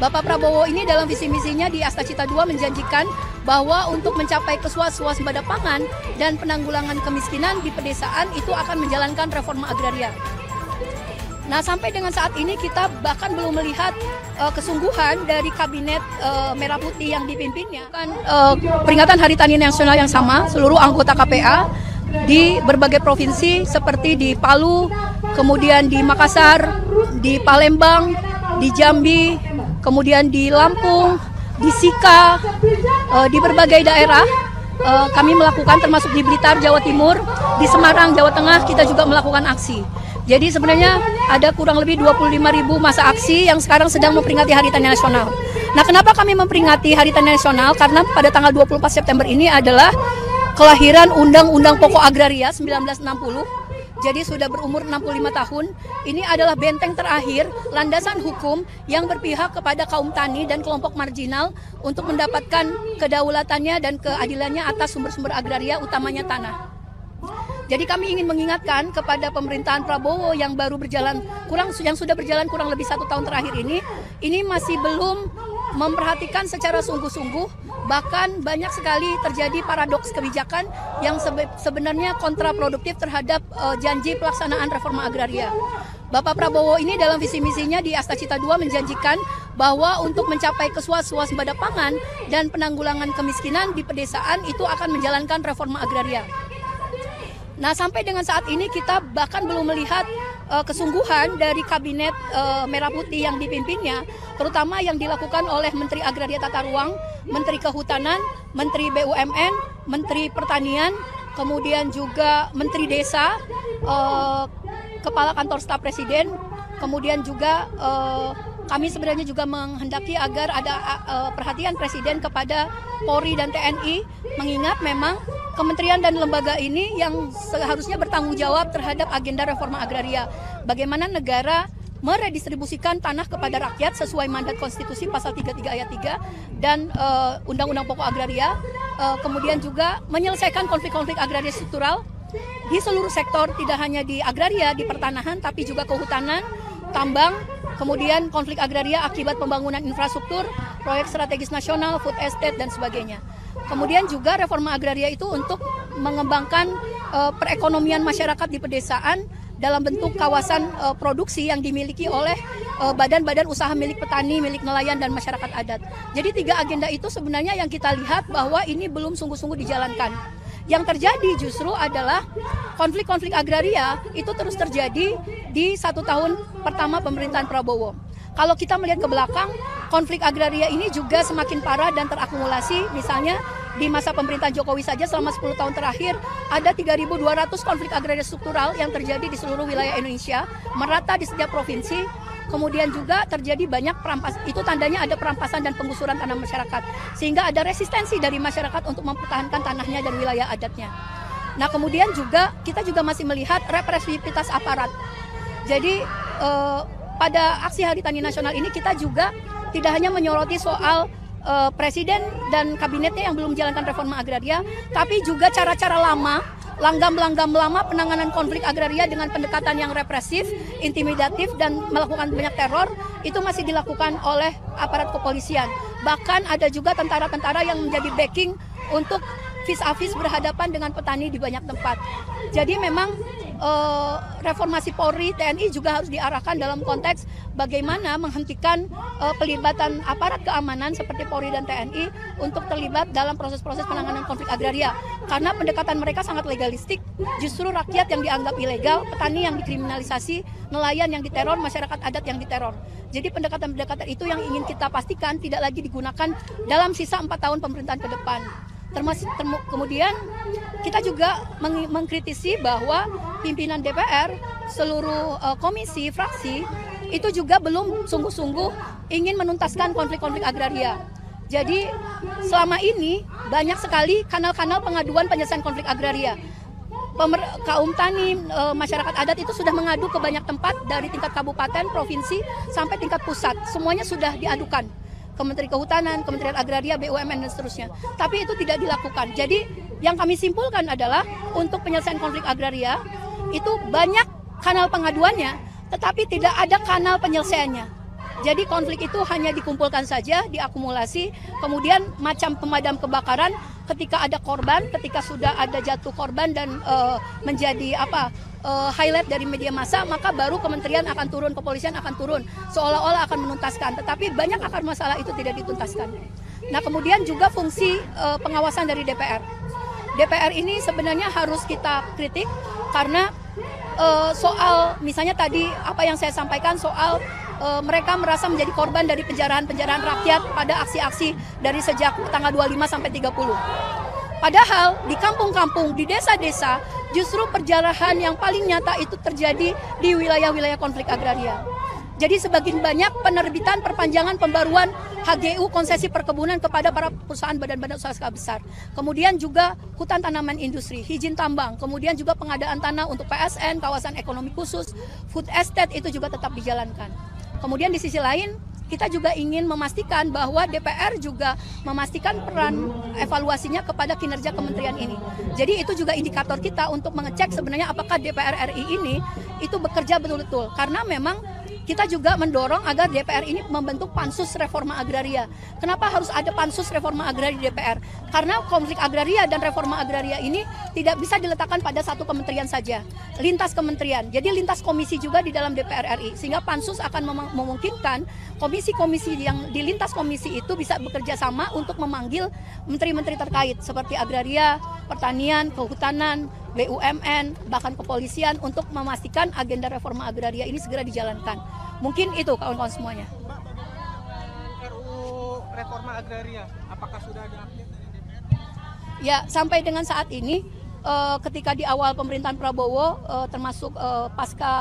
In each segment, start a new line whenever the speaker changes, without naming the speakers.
Bapak Prabowo ini dalam visi misinya di Astacita 2 menjanjikan bahwa untuk mencapai swasembada pangan dan penanggulangan kemiskinan di pedesaan itu akan menjalankan reforma agraria. Nah, sampai dengan saat ini kita bahkan belum melihat kesungguhan dari kabinet Merah Putih yang dipimpinnya. Peringatan Hari Tani Nasional yang sama, seluruh anggota KPA di berbagai provinsi seperti di Palu, kemudian di Makassar, di Palembang, di Jambi, kemudian di Lampung, di Sika, di berbagai daerah kami melakukan, termasuk di Blitar, Jawa Timur, di Semarang, Jawa Tengah, kita juga melakukan aksi. Jadi sebenarnya ada kurang lebih 25.000 masa aksi yang sekarang sedang memperingati Hari Tani Nasional. Nah, kenapa kami memperingati Hari Tani Nasional? Karena pada tanggal 24 September ini adalah kelahiran Undang-Undang Pokok Agraria 1960. Jadi sudah berumur 65 tahun. Ini adalah benteng terakhir, landasan hukum yang berpihak kepada kaum tani dan kelompok marginal untuk mendapatkan kedaulatannya dan keadilannya atas sumber-sumber agraria, utamanya tanah. Jadi kami ingin mengingatkan kepada pemerintahan Prabowo yang baru berjalan yang sudah berjalan kurang lebih 1 tahun terakhir ini masih belum memperhatikan secara sungguh-sungguh, bahkan banyak sekali terjadi paradoks kebijakan yang sebenarnya kontraproduktif terhadap janji pelaksanaan reforma agraria. Bapak Prabowo ini dalam visi misinya di Astacita 2 menjanjikan bahwa untuk mencapai swasembada pangan dan penanggulangan kemiskinan di pedesaan itu akan menjalankan reforma agraria. Nah, sampai dengan saat ini kita bahkan belum melihat kesungguhan dari kabinet Merah Putih yang dipimpinnya, terutama yang dilakukan oleh Menteri Agraria Tata Ruang, Menteri Kehutanan, Menteri BUMN, Menteri Pertanian, kemudian juga Menteri Desa, Kepala Kantor Staf Presiden, kemudian juga kami sebenarnya juga menghendaki agar ada perhatian Presiden kepada Polri dan TNI, mengingat memang kementerian dan lembaga ini yang seharusnya bertanggung jawab terhadap agenda reforma agraria. Bagaimana negara meredistribusikan tanah kepada rakyat sesuai mandat konstitusi pasal 33 ayat 3 dan Undang-Undang Pokok Agraria, kemudian juga menyelesaikan konflik-konflik agraria struktural di seluruh sektor, tidak hanya di agraria, di pertanahan, tapi juga kehutanan, tambang, kemudian konflik agraria akibat pembangunan infrastruktur, proyek strategis nasional, food estate, dan sebagainya. Kemudian juga reforma agraria itu untuk mengembangkan perekonomian masyarakat di pedesaan dalam bentuk kawasan produksi yang dimiliki oleh badan-badan usaha milik petani, milik nelayan, dan masyarakat adat. Jadi 3 agenda itu sebenarnya yang kita lihat bahwa ini belum sungguh-sungguh dijalankan. Yang terjadi justru adalah konflik-konflik agraria itu terus terjadi di 1 tahun pertama pemerintahan Prabowo. Kalau kita melihat ke belakang, konflik agraria ini juga semakin parah dan terakumulasi. Misalnya di masa pemerintahan Jokowi saja selama 10 tahun terakhir ada 3.200 konflik agraria struktural yang terjadi di seluruh wilayah Indonesia, merata di setiap provinsi. Kemudian juga terjadi banyak perampasan, itu tandanya ada perampasan dan penggusuran tanah masyarakat. Sehingga ada resistensi dari masyarakat untuk mempertahankan tanahnya dan wilayah adatnya. Nah, kemudian juga kita juga masih melihat represivitas aparat. Jadi pada aksi Hari Tani Nasional ini kita juga tidak hanya menyoroti soal Presiden dan kabinetnya yang belum menjalankan reforma agraria, tapi juga cara-cara lama, langgam-langgam lama penanganan konflik agraria dengan pendekatan yang represif, intimidatif, dan melakukan banyak teror, itu masih dilakukan oleh aparat kepolisian. Bahkan ada juga tentara-tentara yang menjadi backing untuk vis-a-vis berhadapan dengan petani di banyak tempat. Jadi memang reformasi Polri, TNI juga harus diarahkan dalam konteks bagaimana menghentikan pelibatan aparat keamanan seperti Polri dan TNI untuk terlibat dalam proses-proses penanganan konflik agraria. Karena pendekatan mereka sangat legalistik, justru rakyat yang dianggap ilegal, petani yang dikriminalisasi, nelayan yang diteror, masyarakat adat yang diteror. Jadi pendekatan-pendekatan itu yang ingin kita pastikan tidak lagi digunakan dalam sisa 4 tahun pemerintahan ke depan. Kemudian kita juga mengkritisi bahwa pimpinan DPR, seluruh komisi, fraksi, itu juga belum sungguh-sungguh ingin menuntaskan konflik-konflik agraria. Jadi selama ini banyak sekali kanal-kanal pengaduan penyelesaian konflik agraria. Kaum tani, masyarakat adat itu sudah mengadu ke banyak tempat dari tingkat kabupaten, provinsi, sampai tingkat pusat. Semuanya sudah diadukan. Kementerian Kehutanan, Kementerian Agraria, BUMN, dan seterusnya. Tapi itu tidak dilakukan. Jadi yang kami simpulkan adalah untuk penyelesaian konflik agraria itu banyak kanal pengaduannya, tetapi tidak ada kanal penyelesaiannya. Jadi konflik itu hanya dikumpulkan saja, diakumulasi, kemudian macam pemadam kebakaran ketika ada korban, ketika sudah ada jatuh korban dan menjadi highlight dari media massa, maka baru kementerian akan turun, kepolisian akan turun, seolah-olah akan menuntaskan. Tetapi banyak akar masalah itu tidak dituntaskan. Nah, kemudian juga fungsi pengawasan dari DPR. DPR ini sebenarnya harus kita kritik karena soal misalnya tadi apa yang saya sampaikan soal mereka merasa menjadi korban dari penjarahan-penjarahan rakyat pada aksi-aksi dari sejak tanggal 25 sampai 30. Padahal di kampung-kampung, di desa-desa, justru penjarahan yang paling nyata itu terjadi di wilayah-wilayah konflik agraria. Jadi sebagian banyak penerbitan perpanjangan pembaruan HGU konsesi perkebunan kepada para perusahaan badan-badan usaha skala besar. Kemudian juga hutan tanaman industri, izin tambang, kemudian juga pengadaan tanah untuk PSN, kawasan ekonomi khusus, food estate itu juga tetap dijalankan. Kemudian di sisi lain, kita juga ingin memastikan bahwa DPR juga memastikan peran evaluasinya kepada kinerja kementerian ini. Jadi itu juga indikator kita untuk mengecek sebenarnya apakah DPR RI ini itu bekerja betul-betul. Karena memang kita juga mendorong agar DPR ini membentuk pansus reforma agraria. Kenapa harus ada pansus reforma agraria di DPR? Karena konflik agraria dan reforma agraria ini tidak bisa diletakkan pada satu kementerian saja, lintas kementerian. Jadi lintas komisi juga di dalam DPR RI, sehingga pansus akan memungkinkan komisi-komisi yang di lintas komisi itu bisa bekerja sama untuk memanggil menteri-menteri terkait seperti agraria, pertanian, kehutanan, BUMN, bahkan kepolisian untuk memastikan agenda reforma agraria ini segera dijalankan. Mungkin itu kawan-kawan semuanya.
Mbak, bagaimana RUU reforma agraria? Apakah sudah ada update dari DPR?
Ya, sampai dengan saat ini, ketika di awal pemerintahan Prabowo, termasuk pasca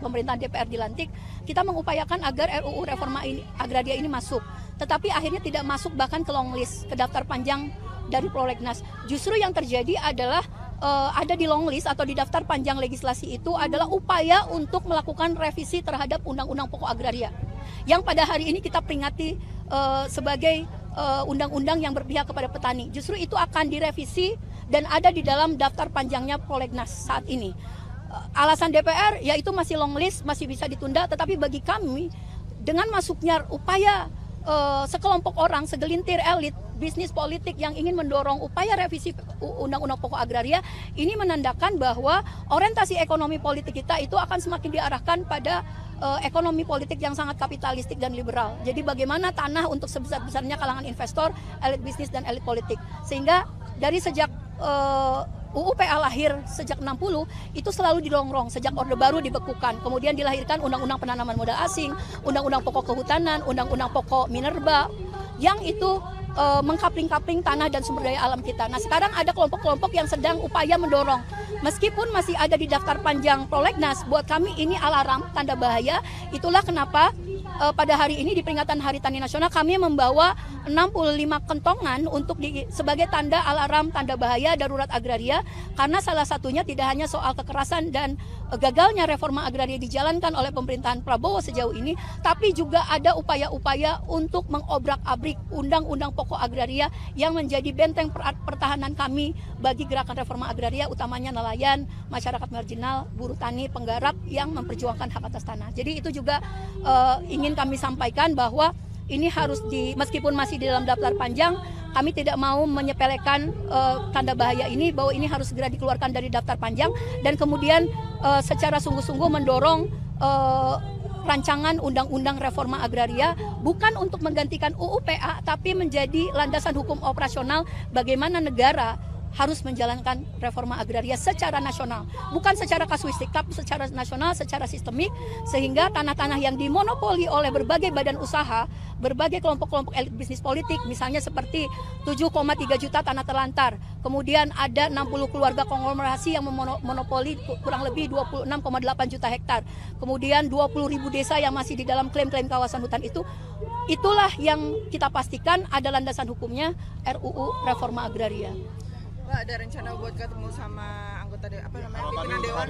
pemerintahan DPR dilantik, kita mengupayakan agar RUU reforma agraria ini masuk. Tetapi akhirnya tidak masuk bahkan ke long list, ke daftar panjang dari prolegnas. Justru yang terjadi adalah ada di long list atau di daftar panjang legislasi itu adalah upaya untuk melakukan revisi terhadap Undang-Undang Pokok Agraria yang pada hari ini kita peringati sebagai undang-undang yang berpihak kepada petani. Justru itu akan direvisi dan ada di dalam daftar panjangnya prolegnas saat ini. Alasan DPR yaitu masih long list, masih bisa ditunda, tetapi bagi kami dengan masuknya upaya sekelompok orang, segelintir elit bisnis politik yang ingin mendorong upaya revisi Undang-Undang Pokok Agraria, ini menandakan bahwa orientasi ekonomi politik kita itu akan semakin diarahkan pada ekonomi politik yang sangat kapitalistik dan liberal. Jadi bagaimana tanah untuk sebesar-besarnya kalangan investor, elit bisnis dan elit politik. Sehingga dari sejak UU-PA lahir sejak 60 itu selalu dirongrong, sejak Orde Baru dibekukan. Kemudian dilahirkan Undang-Undang Penanaman Modal Asing, Undang-Undang Pokok Kehutanan, Undang-Undang Pokok Minerba, yang itu mengkapling-kapling tanah dan sumber daya alam kita. Nah, sekarang ada kelompok-kelompok yang sedang upaya mendorong. Meskipun masih ada di daftar panjang prolegnas, buat kami ini alarm, tanda bahaya. Itulah kenapa pada hari ini di peringatan Hari Tani Nasional kami membawa 65 kentongan untuk sebagai tanda alarm, tanda bahaya darurat agraria, karena salah satunya tidak hanya soal kekerasan dan gagalnya reforma agraria dijalankan oleh pemerintahan Prabowo sejauh ini, tapi juga ada upaya-upaya untuk mengobrak-abrik Undang-Undang Pokok Agraria yang menjadi benteng pertahanan kami bagi gerakan reforma agraria, utamanya nelayan, masyarakat marginal, buruh tani, penggarap yang memperjuangkan hak atas tanah. Jadi itu juga ingin kami sampaikan bahwa ini harus meskipun masih di dalam daftar panjang, kami tidak mau menyepelekan tanda bahaya ini, bahwa ini harus segera dikeluarkan dari daftar panjang dan kemudian secara sungguh-sungguh mendorong rancangan undang-undang reforma agraria bukan untuk menggantikan UU-PA tapi menjadi landasan hukum operasional bagaimana negara harus menjalankan reforma agraria secara nasional, bukan secara kasuistik, tapi secara nasional, secara sistemik, sehingga tanah-tanah yang dimonopoli oleh berbagai badan usaha, berbagai kelompok-kelompok elit bisnis politik, misalnya seperti 7,3 juta tanah terlantar, kemudian ada 60 keluarga konglomerasi yang memonopoli kurang lebih 26,8 juta hektar, kemudian 20.000 desa yang masih di dalam klaim-klaim kawasan hutan itu, itulah yang kita pastikan ada landasan hukumnya RUU Reforma Agraria.
Mbak, ada rencana buat ketemu sama anggota pimpinan dewan?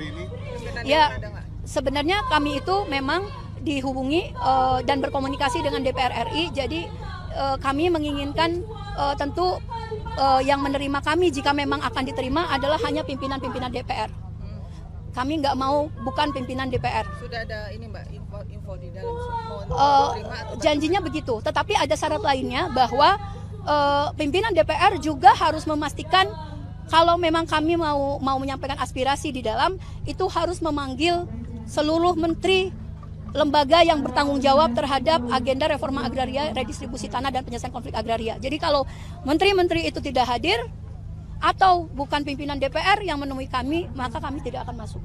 Ya, sebenarnya kami itu memang dihubungi dan berkomunikasi dengan DPR RI. Jadi kami menginginkan tentu yang menerima kami jika memang akan diterima adalah hanya pimpinan-pimpinan DPR. Kami nggak mau, bukan pimpinan DPR.
Sudah ada ini Mbak info di dalam
Janjinya begitu, tetapi ada syarat lainnya bahwa pimpinan DPR juga harus memastikan kalau memang kami mau menyampaikan aspirasi di dalam, itu harus memanggil seluruh menteri lembaga yang bertanggung jawab terhadap agenda reforma agraria, redistribusi tanah dan penyelesaian konflik agraria. Jadi kalau menteri-menteri itu tidak hadir atau bukan pimpinan DPR yang menemui kami, maka kami tidak akan masuk.